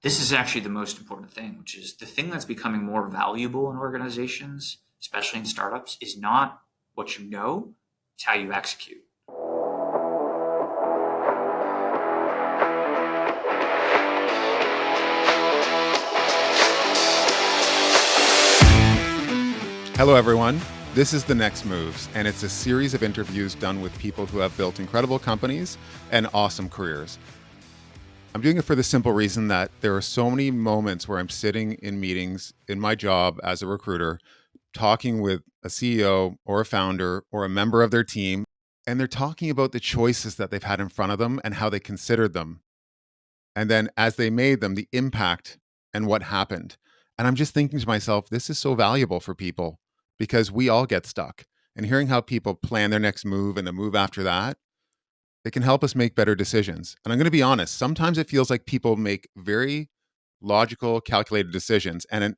This is actually the most important thing, which is the thing that's becoming more valuable in organizations, especially in startups, is not what you know, it's how you execute. Hello, everyone. This is The Next Moves, and it's a series of interviews done with people who have built incredible companies and awesome careers. I'm doing it for the simple reason that there are so many moments where I'm sitting in meetings in my job as a recruiter, talking with a CEO or a founder or a member of their team, and they're talking about the choices that they've had in front of them and how they considered them. And then as they made them, the impact and what happened. And I'm just thinking to myself, this is so valuable for people because we all get stuck. And hearing how people plan their next move and the move after that, it can help us make better decisions. And I'm going to be honest, sometimes it feels like people make very logical, calculated decisions. And in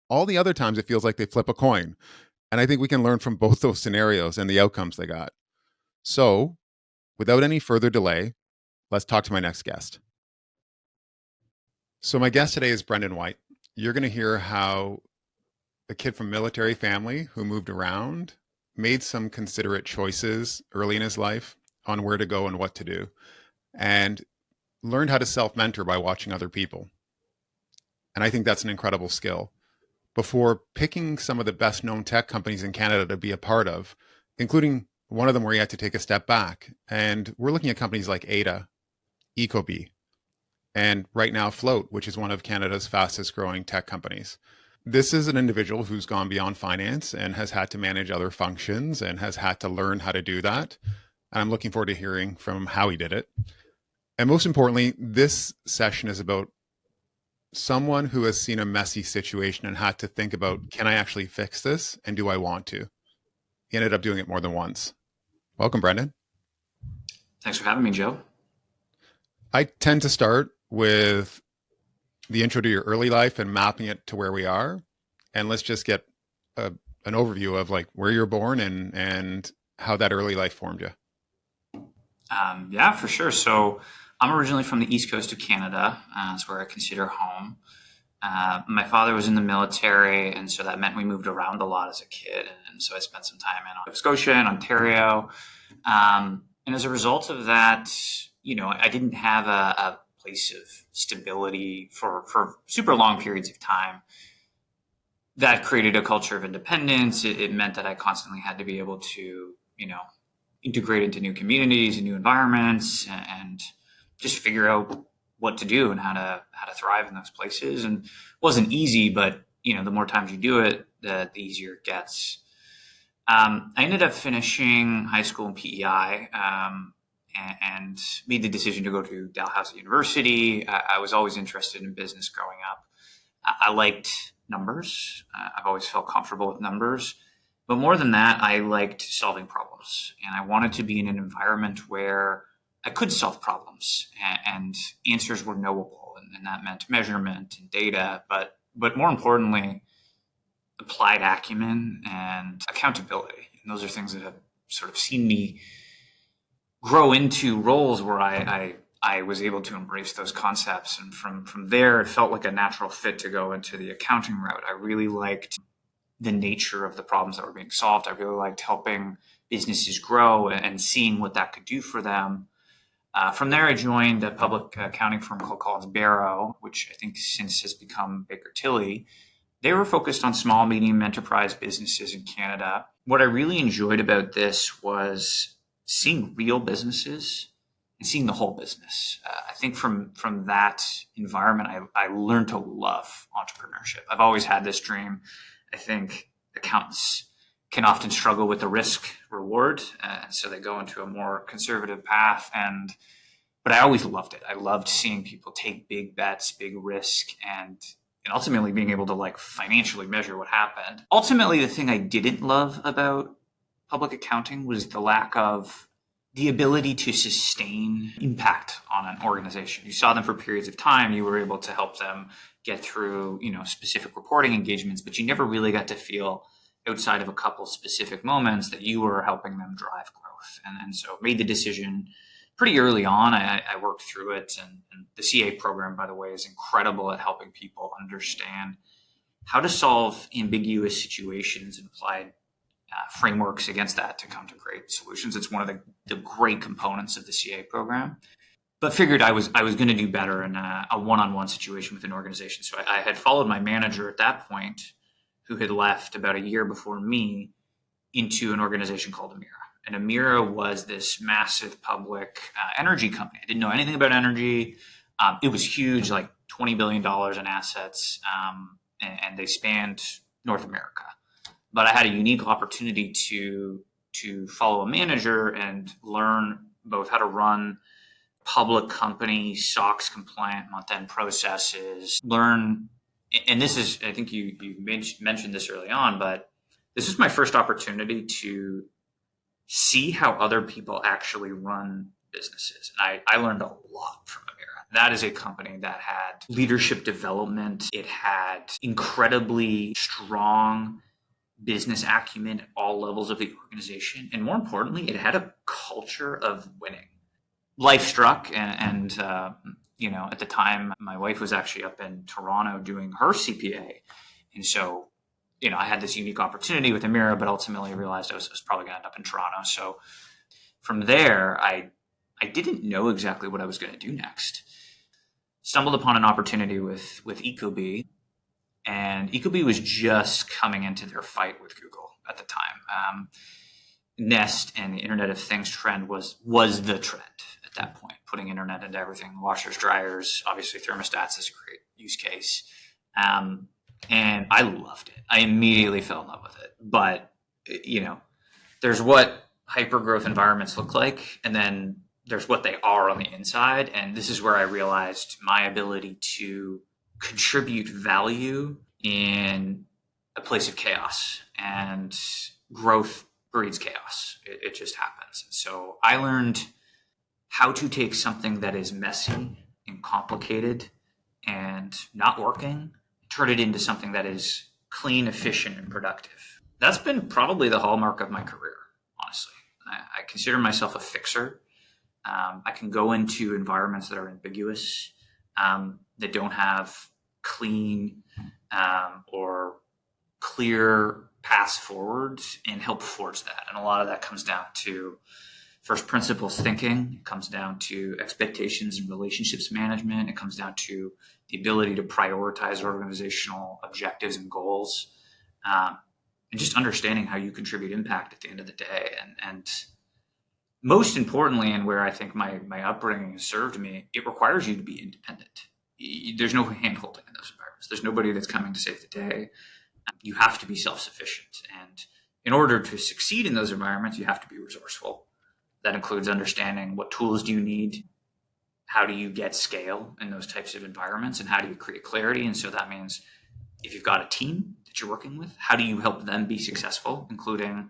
all the other times, it feels like they flip a coin. And I think we can learn from both those scenarios and the outcomes they got. So without any further delay, let's talk to my next guest. So my guest today is Brendan White. You're going to hear how a kid from a military family who moved around made some considerate choices early in his life on where to go and what to do, and learned how to self-mentor by watching other people. And I think that's an incredible skill. Before picking some of the best known tech companies in Canada to be a part of, including one of them where he had to take a step back. And we're looking at companies like Ada, Ecobee, and right now Float, which is one of Canada's fastest growing tech companies. This is an individual who's gone beyond finance and has had to manage other functions and has had to learn how to do that. And I'm looking forward to hearing from how he did it. And most importantly, this session is about someone who has seen a messy situation and had to think about, can I actually fix this? And do I want to? He ended up doing it more than once. Welcome, Brendan. Thanks for having me, Joe. I tend to start with the intro to your early life and mapping it to where we are. And let's just get an overview of like where you're born and how that early life formed you. Yeah, for sure. So I'm originally from the East Coast of Canada. That's where I consider home. My father was in the military, and so that meant we moved around a lot as a kid. And so I spent some time in Nova Scotia and Ontario. And as a result of that, I didn't have a place of stability for super long periods of time. That created a culture of independence. It meant that I constantly had to be able to, integrate into new communities and new environments and just figure out what to do and how to thrive in those places. And it wasn't easy, but the more times you do it, the easier it gets. I ended up finishing high school in PEI and made the decision to go to Dalhousie University. I was always interested in business growing up. I liked numbers. I've always felt comfortable with numbers. But more than that, I liked solving problems. And I wanted to be in an environment where I could solve problems and answers were knowable. And that meant measurement and data, but more importantly, applied acumen and accountability. And those are things that have sort of seen me grow into roles where I was able to embrace those concepts. And from there, it felt like a natural fit to go into the accounting route. I really liked the nature of the problems that were being solved. I really liked helping businesses grow and seeing what that could do for them. From there, I joined a public accounting firm called Collins Barrow, which I think since has become Baker Tilly. They were focused on small, medium enterprise businesses in Canada. What I really enjoyed about this was seeing real businesses and seeing the whole business. I think from that environment, I learned to love entrepreneurship. I've always had this dream. I think accountants can often struggle with the risk reward. So they go into a more conservative path. But I always loved it. I loved seeing people take big bets, big risk, and ultimately being able to financially measure what happened. Ultimately, the thing I didn't love about public accounting was the lack of the ability to sustain impact on an organization. You saw them for periods of time. You were able to help them get through, specific reporting engagements, but you never really got to feel outside of a couple specific moments that you were helping them drive growth. And so made the decision pretty early on, I worked through it. And the CA program, by the way, is incredible at helping people understand how to solve ambiguous situations and apply frameworks against that to come to great solutions. It's one of the great components of the CA program. But figured I was going to do better in a one-on-one situation with an organization. So I had followed my manager at that point, who had left about a year before me, into an organization called Emera. And Emera was this massive public energy company. I didn't know anything about energy. It was huge, like $20 billion in assets, and they spanned North America. But I had a unique opportunity to follow a manager and learn both how to run public company, SOX compliant month-end processes, learn, and this is, I think you mentioned this early on, but this is my first opportunity to see how other people actually run businesses. And I learned a lot from Emera. That is a company that had leadership development. It had incredibly strong business acumen at all levels of the organization. And more importantly, it had a culture of winning. Life struck, and at the time, my wife was actually up in Toronto doing her CPA. And so, I had this unique opportunity with Emera, but ultimately realized I was probably going to end up in Toronto. So from there, I didn't know exactly what I was going to do next. Stumbled upon an opportunity with Ecobee, and Ecobee was just coming into their fight with Google at the time. Nest and the Internet of Things trend was the trend at that point, putting internet into everything, washers, dryers, obviously thermostats is a great use case. And I loved it. I immediately fell in love with it. But, there's what hyper-growth environments look like, and then there's what they are on the inside. And this is where I realized my ability to contribute value in a place of chaos, and growth breeds chaos. It just happens. So I learned how to take something that is messy and complicated and not working, turn it into something that is clean, efficient, and productive. That's been probably the hallmark of my career, honestly. I consider myself a fixer. I can go into environments that are ambiguous, that don't have clean or clear paths forward, and help forge that. And a lot of that comes down to first principles thinking. It comes down to expectations and relationships management. It comes down to the ability to prioritize organizational objectives and goals, and just understanding how you contribute impact at the end of the day. And most importantly, and where I think my upbringing has served me, it requires you to be independent. There's no hand-holding in those environments. There's nobody that's coming to save the day. You have to be self-sufficient. And in order to succeed in those environments, you have to be resourceful. That includes understanding what tools do you need, how do you get scale in those types of environments, and how do you create clarity. And so that means if you've got a team that you're working with, how do you help them be successful, including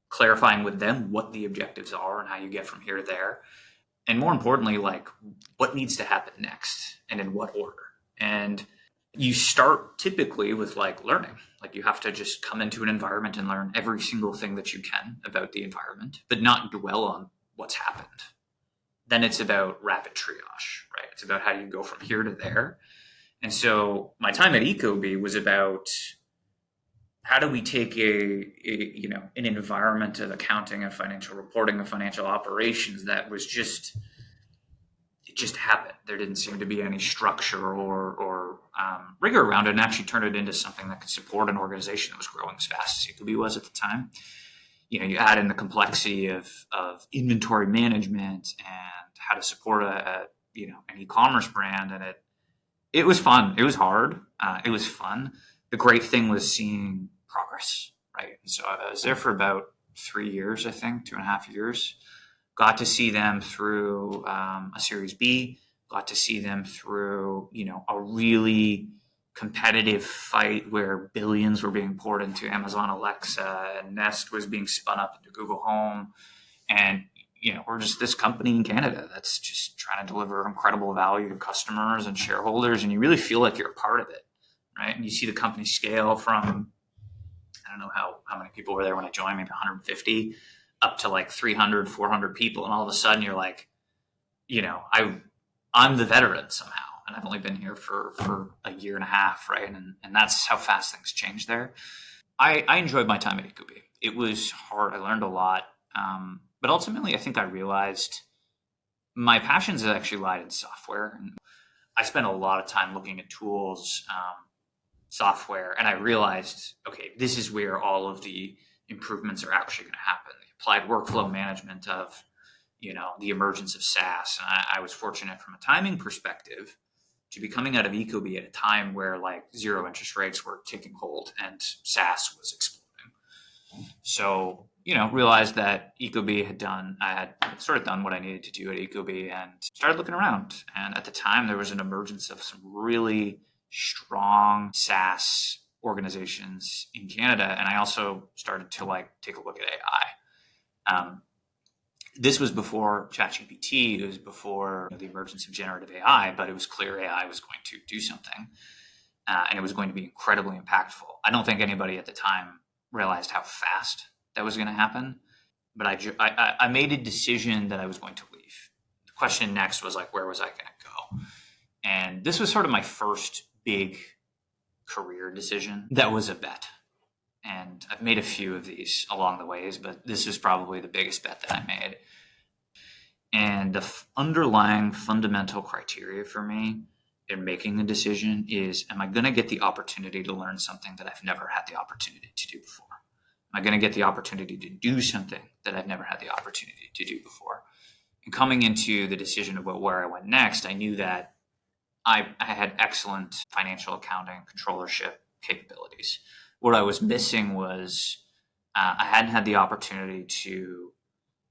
clarifying with them what the objectives are and how you get from here to there. And more importantly, like what needs to happen next and in what order. And you start typically with like learning. Like you have to just come into an environment and learn every single thing that you can about the environment, but not dwell on what's happened. Then it's about rapid triage, right? It's about how you go from here to there. And so my time at Ecobee was about how do we take an environment of accounting and financial reporting and financial operations that was just happened. There didn't seem to be any structure or rigor around it, and actually turn it into something that could support an organization that was growing as fast as Ecobee was at the time. You add in the complexity of inventory management and how to support an e-commerce brand, and it was fun. It was hard. It was fun. The great thing was seeing progress, right? And so I was there for about 3 years, I think, 2.5 years. Got to see them through a Series B, got to see them through, a really competitive fight where billions were being poured into Amazon Alexa, and Nest was being spun up into Google Home. And, we're just this company in Canada that's just trying to deliver incredible value to customers and shareholders. And you really feel like you're a part of it, right? And you see the company scale from, I don't know how many people were there when I joined, maybe 150 up to like 300, 400 people. And all of a sudden you're like, I'm the veteran somehow, and I've only been here for a year and a half, right? And that's how fast things change there. I enjoyed my time at Ecobee. It was hard. I learned a lot. But ultimately, I think I realized my passions actually lied in software. And I spent a lot of time looking at tools, software, and I realized, okay, this is where all of the improvements are actually going to happen. The applied workflow management of, the emergence of SaaS. And I was fortunate from a timing perspective to be coming out of Ecobee at a time where like zero interest rates were taking hold and SaaS was exploding. So, realized that I had sort of done what I needed to do at Ecobee and started looking around. And at the time, there was an emergence of some really strong SaaS organizations in Canada. And I also started to take a look at AI. This was before ChatGPT. It was before the emergence of generative AI, but it was clear AI was going to do something, and it was going to be incredibly impactful. I don't think anybody at the time realized how fast that was going to happen, but I made a decision that I was going to leave. The question next was where was I going to go? And this was sort of my first big career decision that was a bet. And I've made a few of these along the ways, but this is probably the biggest bet that I made. And the underlying fundamental criteria for me in making the decision is, am I going to get the opportunity to learn something that I've never had the opportunity to do before? Am I going to get the opportunity to do something that I've never had the opportunity to do before? And coming into the decision about where I went next, I knew that I had excellent financial accounting, controllership capabilities. What I was missing was I hadn't had the opportunity to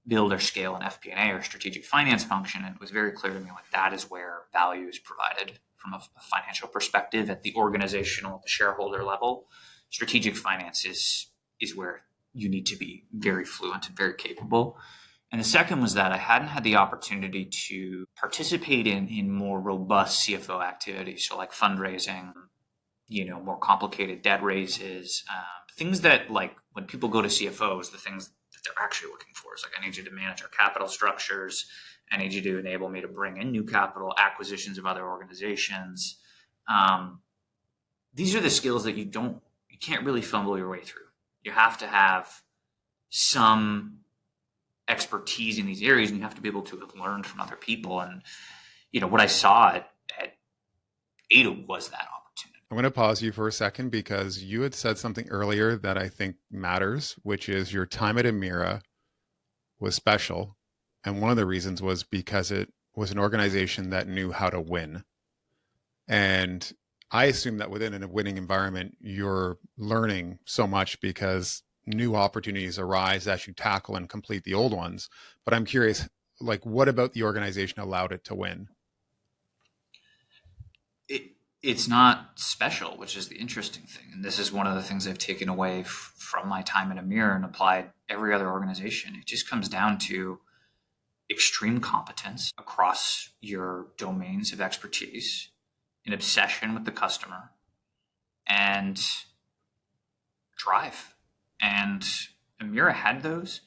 build or scale an FP&A or strategic finance function. And it was very clear to me that is where value is provided from a financial perspective at the organizational, the shareholder level. Strategic finance is where you need to be very fluent and very capable. And the second was that I hadn't had the opportunity to participate in more robust CFO activities. So fundraising, more complicated debt raises, things that when people go to CFOs, the things that they're actually looking for is I need you to manage our capital structures. I need you to enable me to bring in new capital, acquisitions of other organizations. These are the skills that you can't really fumble your way through. You have to have some expertise in these areas, and you have to be able to have learned from other people. And, what I saw at Ada was that opportunity. I'm going to pause you for a second because you had said something earlier that I think matters, which is your time at Emera was special. And one of the reasons was because it was an organization that knew how to win. And I assume that within a winning environment, you're learning so much because new opportunities arise as you tackle and complete the old ones. But I'm curious, what about the organization allowed it to win? It's not special, which is the interesting thing. And this is one of the things I've taken away from my time at Emera and applied every other organization. It just comes down to extreme competence across your domains of expertise, an obsession with the customer, and drive. And Emera had those.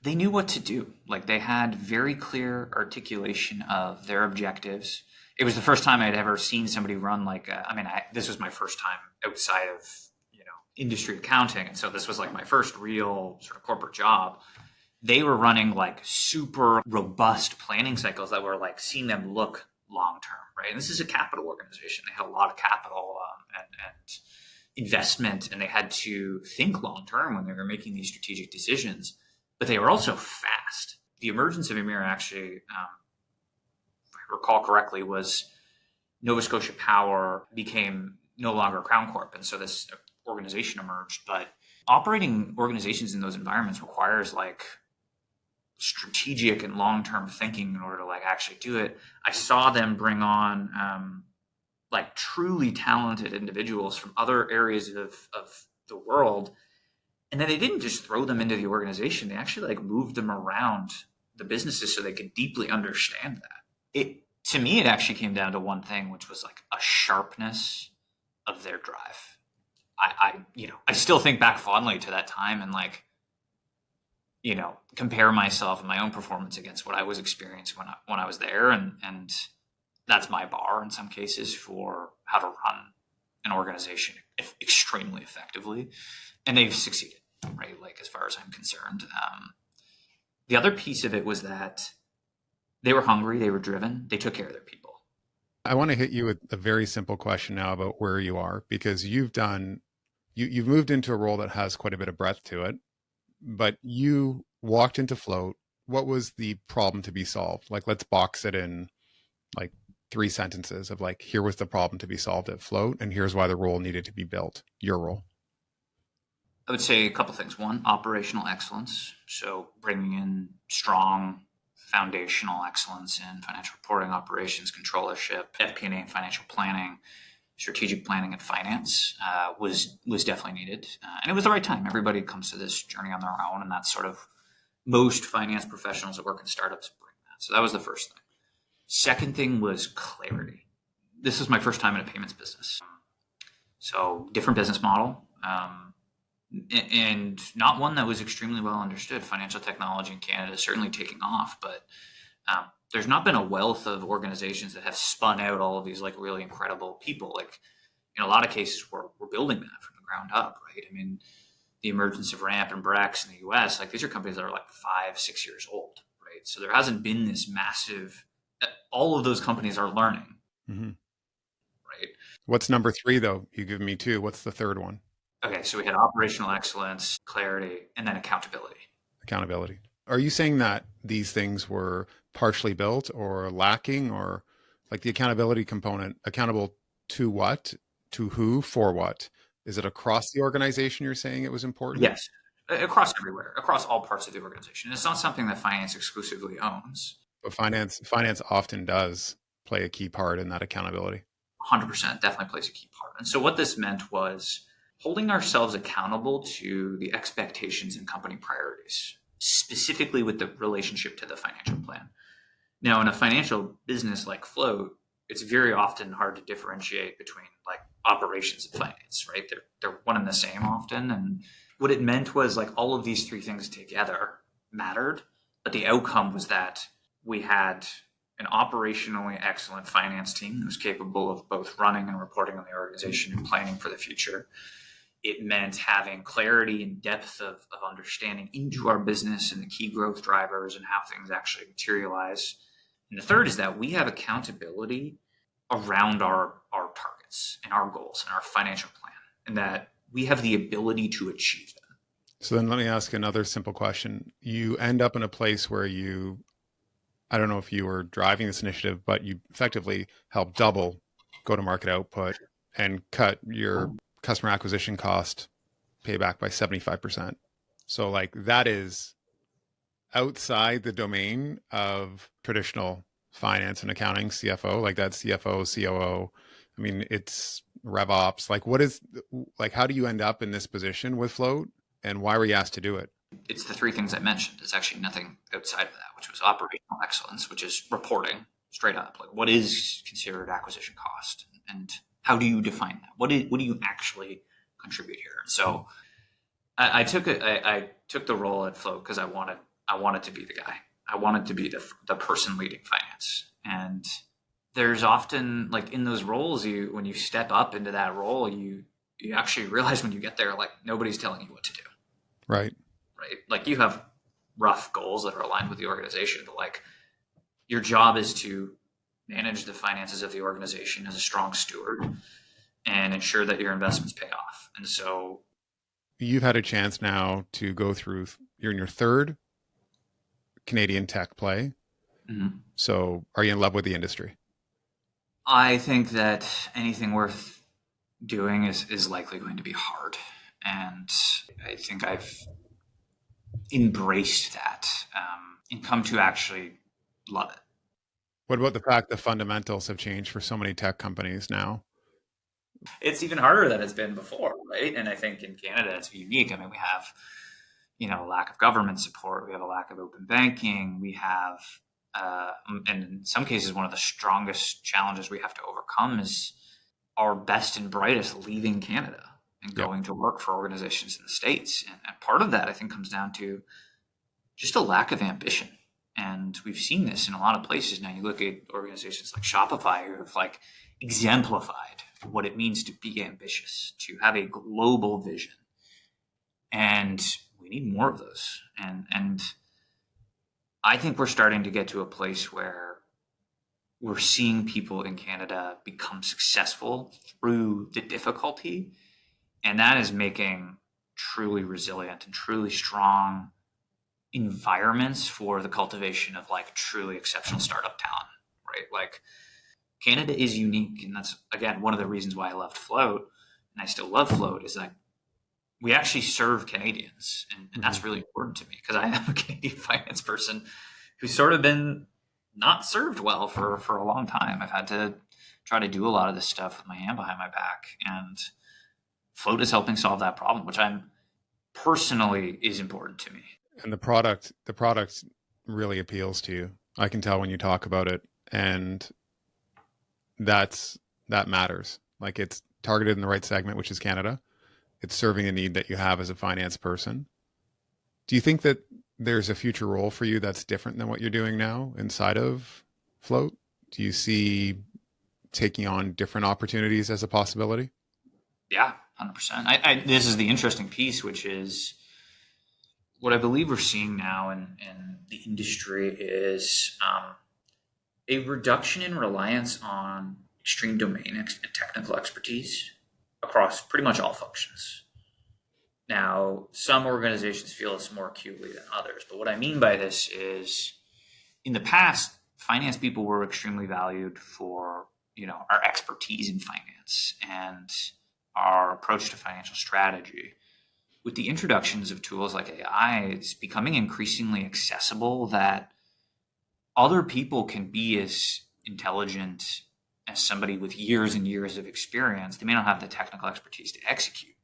They knew what to do. They had very clear articulation of their objectives. It was the first time I'd ever seen somebody run this was my first time outside of, industry accounting. And so this was my first real sort of corporate job. They were running super robust planning cycles that were seeing them look long-term, right? And this is a capital organization. They had a lot of capital and investment, and they had to think long-term when they were making these strategic decisions, but they were also fast. The emergence of Emera actually, if I recall correctly, was Nova Scotia Power became no longer Crown Corp. And so this organization emerged, but operating organizations in those environments requires strategic and long-term thinking in order to actually do it. I saw them bring on truly talented individuals from other areas of the world. And then they didn't just throw them into the organization. They actually moved them around the businesses so they could deeply understand that. To me, it actually came down to one thing, which was a sharpness of their drive. I still think back fondly to that time, and compare myself and my own performance against what I was experiencing when I was there. And that's my bar in some cases for how to run an organization extremely effectively. And they've succeeded, right? Like, as far as I'm concerned. The other piece of it was that they were hungry, they were driven, they took care of their people. I want to hit you with a very simple question now about where you are, because you've moved into a role that has quite a bit of breadth to it, but you walked into Float. What was the problem to be solved? Like, let's box it in like 3 sentences of like, here was the problem to be solved at Float, and here's why the role needed to be built. Your role. I would say a couple things. One, operational excellence. So bringing in strong foundational excellence in financial reporting, operations, controllership, FP&A, and financial planning, strategic planning, and finance was definitely needed, and it was the right time. Everybody comes to this journey on their own, and that's sort of most finance professionals that work in startups bring that. So that was the first thing. Second thing was clarity. This is my first time in a payments business, so different business model. And not one that was extremely well understood. Financial technology in Canada is certainly taking off, but there's not been a wealth of organizations that have spun out all of these like really incredible people. Like, in a lot of cases, we're building that from the ground up, right? I mean, the emergence of Ramp and Brex in the US, like, these are companies that are like 5-6 years old, right? So there hasn't been this massive, all of those companies are learning, Mm-hmm. right? What's number 3 though? You give me 2. What's the third one? Okay, so we had operational excellence, clarity, and then accountability. Accountability. Are you saying that these things were partially built or lacking, or like the accountability component, accountable to what, to who, for what? Is it across the organization you're saying it was important? Yes, across everywhere, across all parts of the organization. It's not something that finance exclusively owns. But finance often does play a key part in that accountability. 100% definitely plays a key part. And so what this meant was holding ourselves accountable to the expectations and company priorities, specifically with the relationship to the financial plan. Now, in a financial business like Float, it's very often hard to differentiate between like operations and finance, right? They're one and the same often. And what it meant was like all of these three things together mattered, but the outcome was that we had an operationally excellent finance team that was capable of both running and reporting on the organization and planning for the future. It meant having clarity and depth of understanding into our business and the key growth drivers and how things actually materialize. And the third is that we have accountability around our targets and our goals and our financial plan, and that we have the ability to achieve them. So then let me ask another simple question. You end up in a place where I don't know if you were driving this initiative, but you effectively helped double go-to-market output and cut your customer acquisition cost payback by 75%. So like that is outside the domain of traditional finance and accounting, CFO, like that CFO, COO. I mean, it's RevOps. Like how do you end up in this position with Float, and why were you asked to do it? It's the three things I mentioned. It's actually nothing outside of that, which was operational excellence, which is reporting straight up. Like, what is considered acquisition cost, and how do you define that? What do you actually contribute here? And so I took the role at Float because I wanted to be the guy. I wanted to be the person leading finance. And there's often like in those roles, when you step up into that role, you actually realize when you get there, like nobody's telling you what to do. Right. Right. Like you have rough goals that are aligned with the organization, but like your job is to manage the finances of the organization as a strong steward and ensure that your investments pay off. And so you've had a chance now to go through, you're in your third Canadian tech play. mm-hmm. So are you in love with the industry? I think that anything worth doing is likely going to be hard. And I think I've embraced that and come to actually love it. What about the fact that fundamentals have changed for so many tech companies now? It's even harder than it's been before, right? And I think in Canada it's unique. I mean, we have, a lack of government support. We have a lack of open banking. We have, and in some cases, one of the strongest challenges we have to overcome is our best and brightest leaving Canada and going to work for organizations in the States. And part of that, I think, comes down to just a lack of ambition. And we've seen this in a lot of places now. You look at organizations like Shopify who have like exemplified what it means to be ambitious, to have a global vision. And we need more of those. And I think we're starting to get to a place where we're seeing people in Canada become successful through the difficulty. And that is making truly resilient and truly strong environments for the cultivation of like truly exceptional startup talent, right? Like Canada is unique. And that's, again, one of the reasons why I left Float and I still love Float is like we actually serve Canadians. And that's really important to me because I am a Canadian finance person who's sort of been not served well for a long time. I've had to try to do a lot of this stuff with my hand behind my back. And Float is helping solve that problem, which I'm personally is important to me. And the product really appeals to you. I can tell when you talk about it, and that matters. Like it's targeted in the right segment, which is Canada. It's serving a need that you have as a finance person. Do you think that there's a future role for you that's different than what you're doing now inside of Float? Do you see taking on different opportunities as a possibility? Yeah, 100%. This is the interesting piece, which is what I believe we're seeing now in the industry is a reduction in reliance on extreme domain and technical expertise across pretty much all functions. Now, some organizations feel this more acutely than others, but what I mean by this is in the past, finance people were extremely valued for, our expertise in finance and our approach to financial strategy. With the introductions of tools like AI, it's becoming increasingly accessible that other people can be as intelligent as somebody with years and years of experience. They may not have the technical expertise to execute,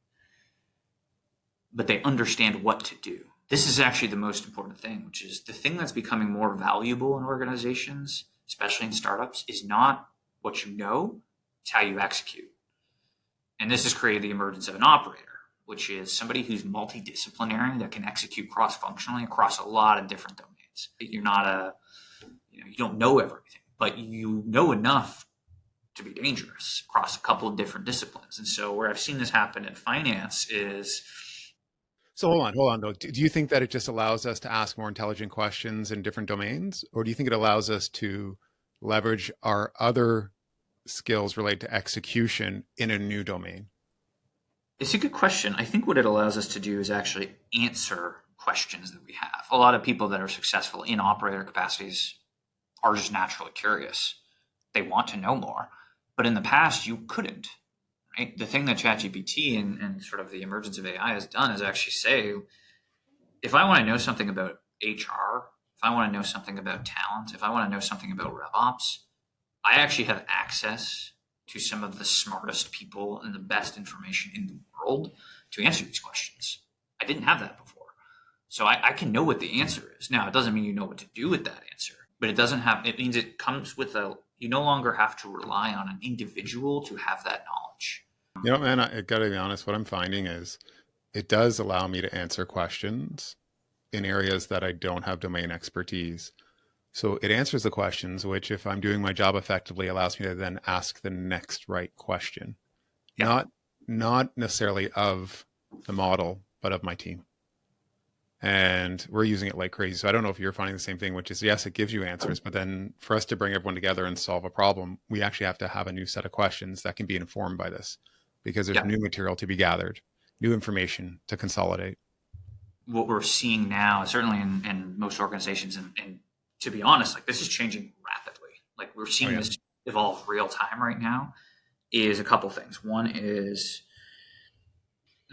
but they understand what to do. This is actually the most important thing, which is the thing that's becoming more valuable in organizations, especially in startups, is not what you know, it's how you execute. And this has created the emergence of an operator, which is somebody who's multidisciplinary that can execute cross-functionally across a lot of different domains. You're not you don't know everything, but you know enough to be dangerous across a couple of different disciplines. And so where I've seen this happen in finance is... So hold on though. Do you think that it just allows us to ask more intelligent questions in different domains? Or do you think it allows us to leverage our other skills related to execution in a new domain? It's a good question. I think what it allows us to do is actually answer questions that we have. A lot of people that are successful in operator capacities are just naturally curious. They want to know more. But in the past, you couldn't. Right? The thing that ChatGPT and sort of the emergence of AI has done is actually say, if I want to know something about HR, if I want to know something about talent, if I want to know something about RevOps, I actually have access to some of the smartest people and the best information in the world to answer these questions. I didn't have that before. So I can know what the answer is. Now, it doesn't mean you know what to do with that answer, but it means it comes with you no longer have to rely on an individual to have that knowledge. Man, I gotta be honest, what I'm finding is it does allow me to answer questions in areas that I don't have domain expertise. So it answers the questions, which if I'm doing my job effectively, allows me to then ask the next right question. Yeah. Not necessarily of the model, but of my team. And we're using it like crazy. So I don't know if you're finding the same thing, which is, yes, it gives you answers, but then for us to bring everyone together and solve a problem, we actually have to have a new set of questions that can be informed by this because there's new material to be gathered, new information to consolidate. What we're seeing now, certainly in most organizations, and to be honest, like this is changing rapidly. Like we're seeing this evolve real time right now, is a couple things. One is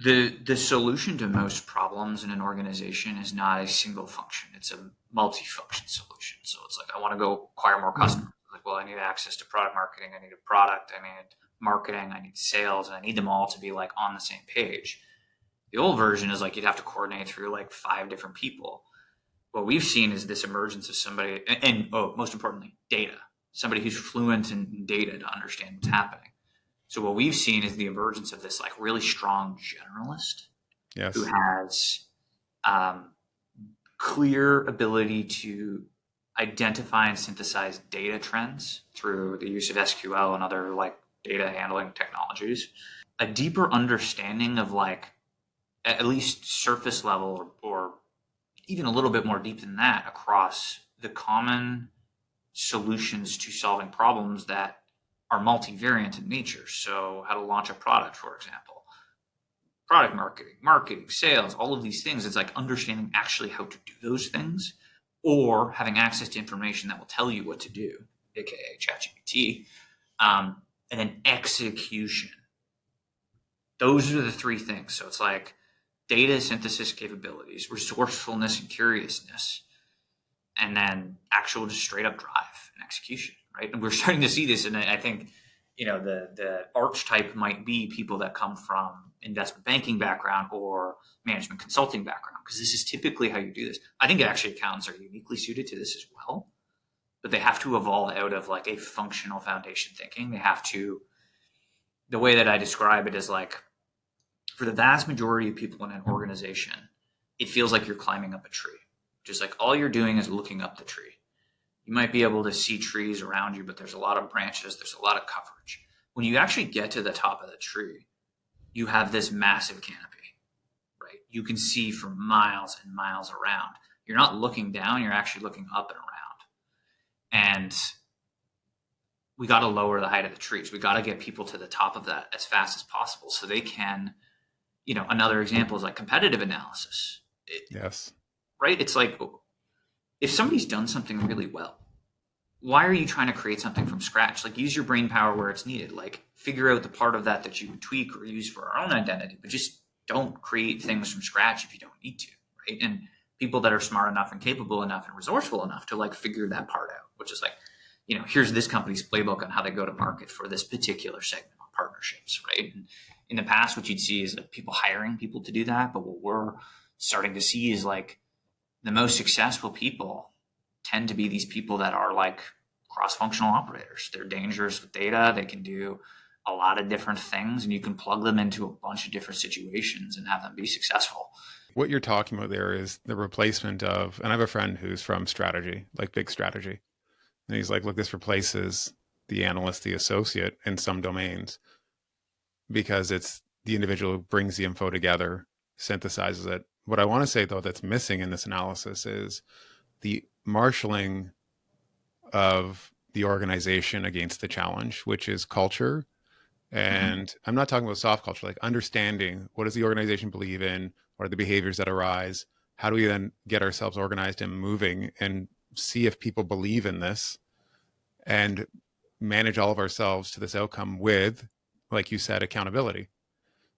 the solution to most problems in an organization is not a single function. It's a multi-function solution. So it's like, I want to go acquire more customers. Like, well, I need access to product marketing. I need a product. I need marketing. I need sales. And I need them all to be like on the same page. The old version is like, you'd have to coordinate through like 5 different people. What we've seen is this emergence of somebody, and most importantly, data. Somebody who's fluent in data to understand what's happening. So what we've seen is the emergence of this like really strong generalist who has clear ability to identify and synthesize data trends through the use of SQL and other like data handling technologies, a deeper understanding of like at least surface level or even a little bit more deep than that across the common solutions to solving problems that are multivariant in nature. So how to launch a product, for example, product marketing, sales, all of these things. It's like understanding actually how to do those things or having access to information that will tell you what to do, aka ChatGPT, and then execution. Those are the three things. So it's like data synthesis capabilities, resourcefulness and curiousness, and then actual just straight up drive and execution, right? And we're starting to see this, and I think the archetype might be people that come from investment banking background or management consulting background, because this is typically how you do this. I think actually accountants are uniquely suited to this as well, but they have to evolve out of like a functional foundation thinking. They have to, the way that I describe it is like, for the vast majority of people in an organization, it feels like you're climbing up a tree. Just like all you're doing is looking up the tree. You might be able to see trees around you, but there's a lot of branches, there's a lot of coverage. When you actually get to the top of the tree, you have this massive canopy, right? You can see for miles and miles around. You're not looking down, you're actually looking up and around. And we got to lower the height of the trees. We got to get people to the top of that as fast as possible so they can, another example is like competitive analysis. Yes. Right? It's like, if somebody's done something really well, why are you trying to create something from scratch? Like, use your brain power where it's needed. Like, figure out the part of that you would tweak or use for our own identity, but just don't create things from scratch if you don't need to, right? And people that are smart enough and capable enough and resourceful enough to like figure that part out, which is like, here's this company's playbook on how they go to market for this particular segment of partnerships, right? And in the past, what you'd see is like people hiring people to do that, but what we're starting to see is like, the most successful people tend to be these people that are like cross-functional operators. They're dangerous with data. They can do a lot of different things, and you can plug them into a bunch of different situations and have them be successful. What you're talking about there is the replacement of, and I have a friend who's from strategy, like big strategy. And he's like, look, this replaces the analyst, the associate in some domains, because it's the individual who brings the info together, synthesizes it. What I want to say, though, that's missing in this analysis is the marshaling of the organization against the challenge, which is culture. And I'm not talking about soft culture, like understanding what does the organization believe in, what are the behaviors that arise, how do we then get ourselves organized and moving and see if people believe in this and manage all of ourselves to this outcome with, like you said, accountability.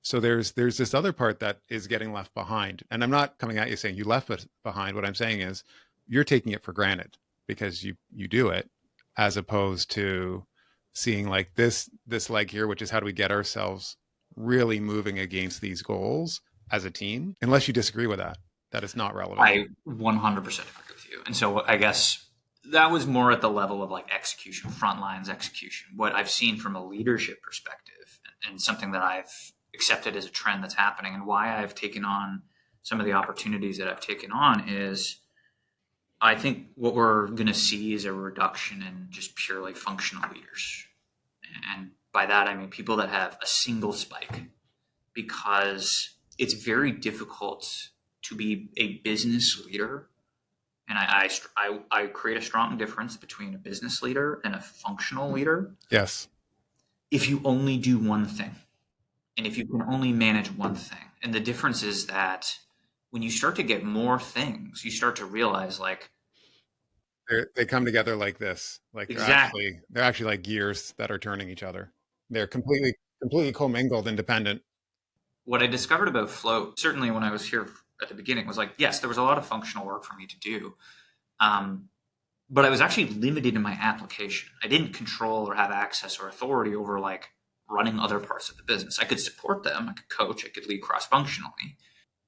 So there's this other part that is getting left behind. And I'm not coming at you saying you left it behind. What I'm saying is you're taking it for granted because you do it, as opposed to seeing like this leg here, which is how do we get ourselves really moving against these goals as a team, unless you disagree with that it's not relevant. I 100% agree with you. And so I guess that was more at the level of like execution, front lines execution. What I've seen from a leadership perspective and something that I've accepted as a trend that's happening and why I've taken on some of the opportunities that I've taken on is I think what we're going to see is a reduction in just purely functional leaders. And by that, I mean people that have a single spike, because it's very difficult to be a business leader. And I create a strong difference between a business leader and a functional leader. Yes. If you only do one thing. And if you can only manage one thing, and the difference is that when you start to get more things, you start to realize like They come together like this, like exactly. they're actually like gears that are turning each other. They're completely commingled, independent. What I discovered about float, certainly when I was here at the beginning, was like, yes, there was a lot of functional work for me to do. But I was actually limited in my application. I didn't control or have access or authority over like running other parts of the business. I could support them, I could coach, I could lead cross-functionally,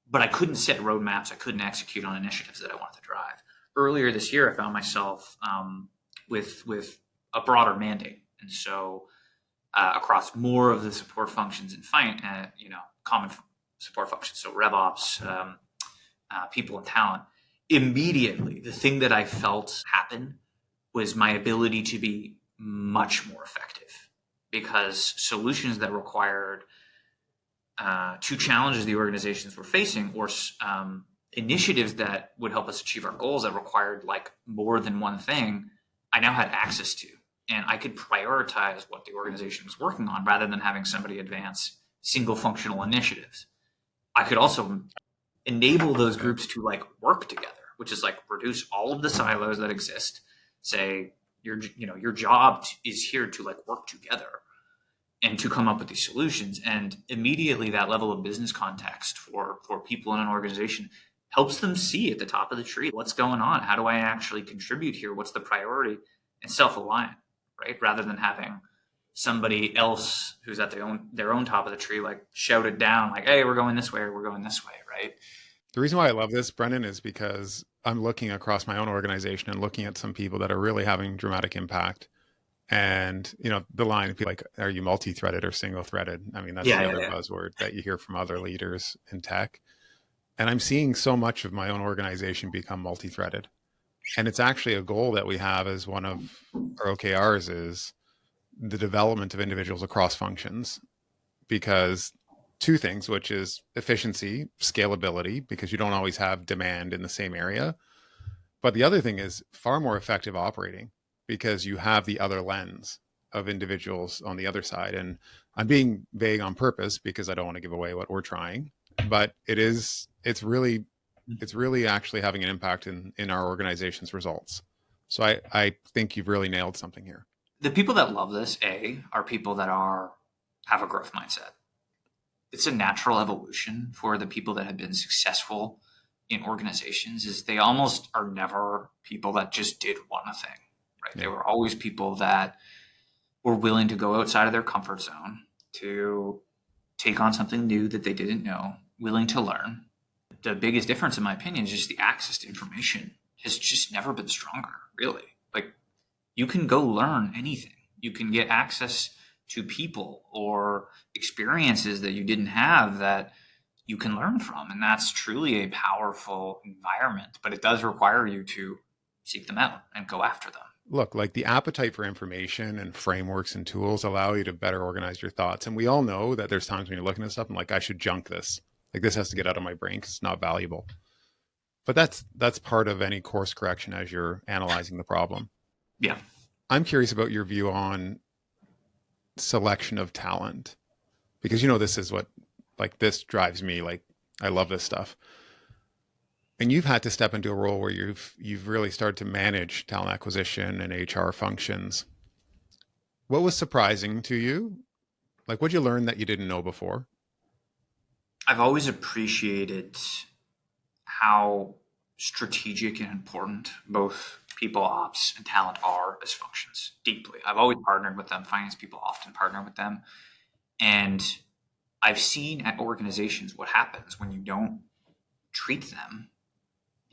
but I couldn't set roadmaps. I couldn't execute on initiatives that I wanted to drive. Earlier this year, I found myself with a broader mandate. And so across more of the support functions in common support functions, so RevOps, people and talent, immediately, the thing that I felt happen was my ability to be much more effective, because solutions that required two challenges the organizations were facing, or initiatives that would help us achieve our goals that required like more than one thing, I now had access to. And I could prioritize what the organization was working on rather than having somebody advance single functional initiatives. I could also enable those Yeah. groups to like work together, which is like reduce all of the silos that exist. Say your job is here to like work together and to come up with these solutions. And immediately that level of business context for people in an organization helps them see at the top of the tree what's going on. How do I actually contribute here? What's the priority? And self-align, right? Rather than having somebody else who's at their own top of the tree like shout it down like, hey, we're going this way or we're going this way, right? The reason why I love this, Brendan, is because I'm looking across my own organization and looking at some people that are really having dramatic impact. And, the line would be like, are you multi-threaded or single-threaded? I mean, that's Yeah, the yeah, other yeah. buzzword that you hear from other leaders in tech. And I'm seeing so much of my own organization become multi-threaded. And it's actually a goal that we have as one of our OKRs is the development of individuals across functions, because two things, which is efficiency, scalability, because you don't always have demand in the same area. But the other thing is far more effective operating, because you have the other lens of individuals on the other side. And I'm being vague on purpose because I don't want to give away what we're trying, but it's really actually having an impact in our organization's results. So I think you've really nailed something here. The people that love this, are people that have a growth mindset. It's a natural evolution for the people that have been successful in organizations is they almost are never people that just did one thing, right? Yeah. They were always people that were willing to go outside of their comfort zone to take on something new that they didn't know, willing to learn. The biggest difference, in my opinion, is just the access to information has just never been stronger, really. Like, you can go learn anything. You can get access to people or experiences that you didn't have that you can learn from. And that's truly a powerful environment, but it does require you to seek them out and go after them. Look, like the appetite for information and frameworks and tools allow you to better organize your thoughts. And we all know that there's times when you're looking at stuff and like, I should junk this. Like this has to get out of my brain because it's not valuable. But that's part of any course correction as you're analyzing the problem. Yeah. I'm curious about your view on selection of talent, because this is what, like, this drives me. Like, I love this stuff. And you've had to step into a role where you've really started to manage talent acquisition and HR functions. What was surprising to you? Like, what'd you learn that you didn't know before? I've always appreciated how strategic and important both people ops and talent are as functions deeply. I've always partnered with them. Finance people often partner with them. And I've seen at organizations what happens when you don't treat them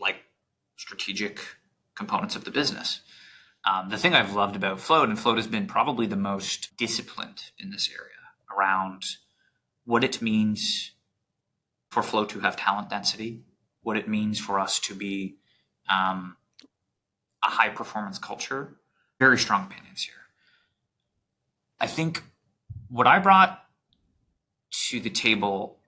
like strategic components of the business. The thing I've loved about Float, and Float has been probably the most disciplined in this area around what it means for Float to have talent density, what it means for us to be a high performance culture. Very strong opinions here. I think what I brought to the table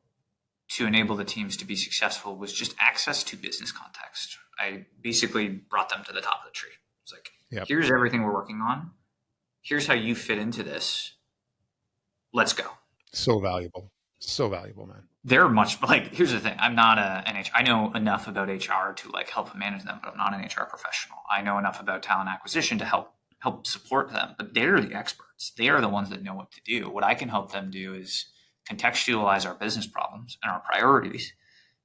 to enable the teams to be successful was just access to business context. I basically brought them to the top of the tree. It's like, Yep. here's everything we're working on. Here's how you fit into this. Let's go. So valuable. So valuable, man. They're much like, here's the thing. I'm not an HR. I know enough about HR to like help manage them, but I'm not an HR professional. I know enough about talent acquisition to help support them, but they're the experts. They are the ones that know what to do. What I can help them do is contextualize our business problems and our priorities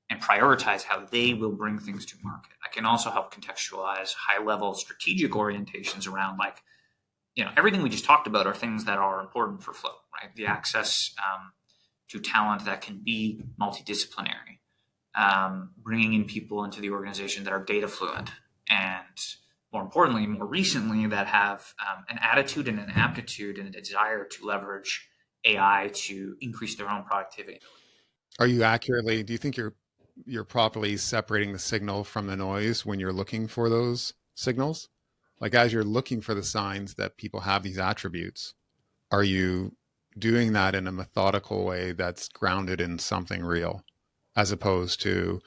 and prioritize how they will bring things to market. I can also help contextualize high level strategic orientations around like, everything we just talked about are things that are important for Flow, right? The access to talent that can be multidisciplinary, bringing in people into the organization that are data fluent, and more importantly, more recently, that have an attitude and an aptitude and a desire to leverage AI to increase their own productivity. Do you think you're you're properly separating the signal from the noise when you're looking for those signals? Like as you're looking for the signs that people have these attributes, are you doing that in a methodical way that's grounded in something real, as opposed to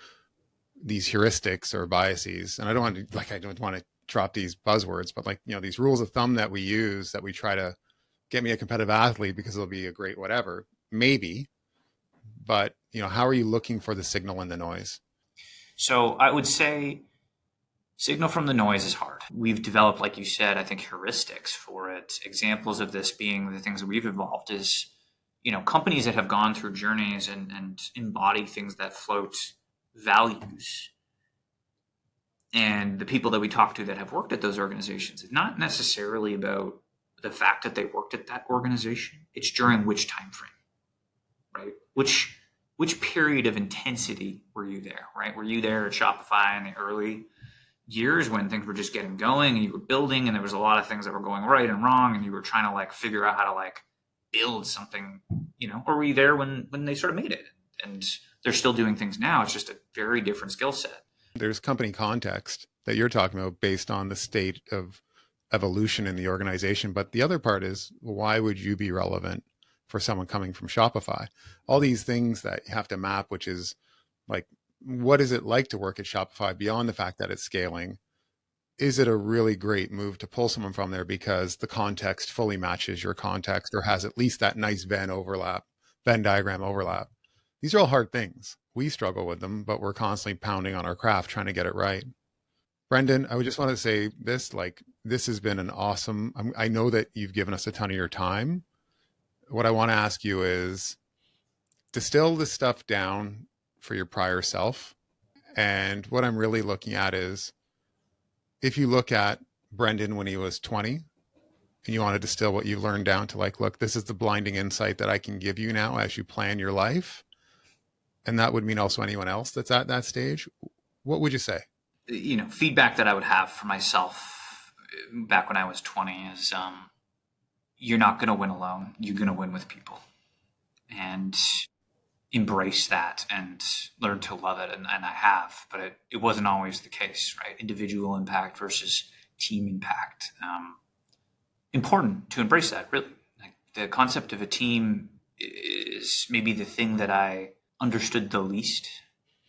these heuristics or biases? And I don't want to drop these buzzwords, but like, these rules of thumb that we use, that we try to get me a competitive athlete because it'll be a great whatever, maybe, but how are you looking for the signal in the noise? So I would say signal from the noise is hard. We've developed, like you said, I think heuristics for it. Examples of this being the things that we've evolved is, companies that have gone through journeys and embody things that float values. And the people that we talk to that have worked at those organizations, it's not necessarily about the fact that they worked at that organization. It's during which time frame, right? Which period of intensity were you there, right? Were you there at Shopify in the early years when things were just getting going and you were building and there was a lot of things that were going right and wrong and you were trying to figure out how to build something, or were you there when they sort of made it and they're still doing things now? It's just a very different skill set. There's company context that you're talking about based on the state of evolution in the organization. But the other part is, why would you be relevant for someone coming from Shopify? All these things that you have to map, which is what is it like to work at Shopify beyond the fact that it's scaling? Is it a really great move to pull someone from there because the context fully matches your context or has at least that nice Venn diagram overlap? These are all hard things. We struggle with them, but we're constantly pounding on our craft, trying to get it right. Brendan, I would just want to say this, this has been an awesome, I know that you've given us a ton of your time. What I want to ask you is distill this stuff down for your prior self. And what I'm really looking at is, if you look at Brendan when he was 20 and you want to distill what you've learned down to look, this is the blinding insight that I can give you now as you plan your life. And that would mean also anyone else that's at that stage. What would you say? Feedback that I would have for myself back when I was 20 is, you're not going to win alone. You're going to win with people, and embrace that and learn to love it. And I have, but it wasn't always the case, right? Individual impact versus team impact. Important to embrace that, really. The concept of a team is maybe the thing that I understood the least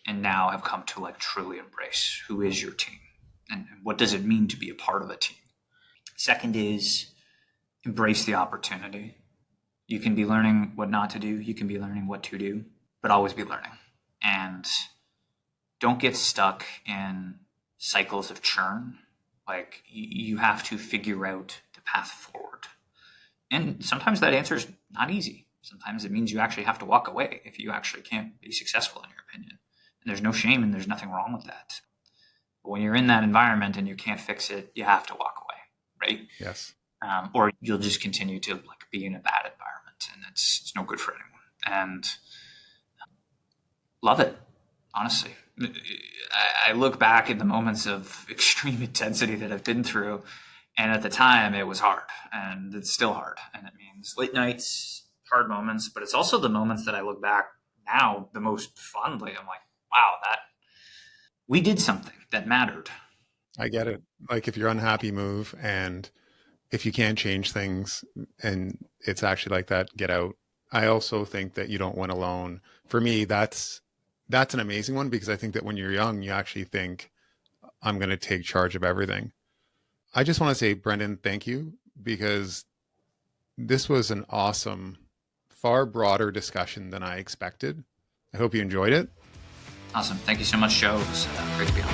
and now have come to truly embrace. Who is your team and what does it mean to be a part of a team? Second is embrace the opportunity. You can be learning what not to do. You can be learning what to do, but always be learning. And don't get stuck in cycles of churn. You have to figure out the path forward. And sometimes that answer is not easy. Sometimes it means you actually have to walk away if you actually can't be successful, in your opinion. And there's no shame and there's nothing wrong with that. But when you're in that environment and you can't fix it, you have to walk away, right? Yes. Or you'll just continue to be in a bad environment, and it's no good for anyone. And love it, honestly. I look back at the moments of extreme intensity that I've been through, and at the time it was hard, and it's still hard. And it means late nights, hard moments, but it's also the moments that I look back now the most fondly. I'm like, wow, that we did something that mattered. I get it. If you're unhappy, move. And if you can't change things and it's actually like that, get out. I also think that you don't win alone. For me, that's an amazing one, because I think that when you're young, you actually think, I'm going to take charge of everything. I just want to say, Brendan, thank you, because this was an awesome, far broader discussion than I expected. I hope you enjoyed it. Awesome. Thank you so much, Joe. It was great to be on.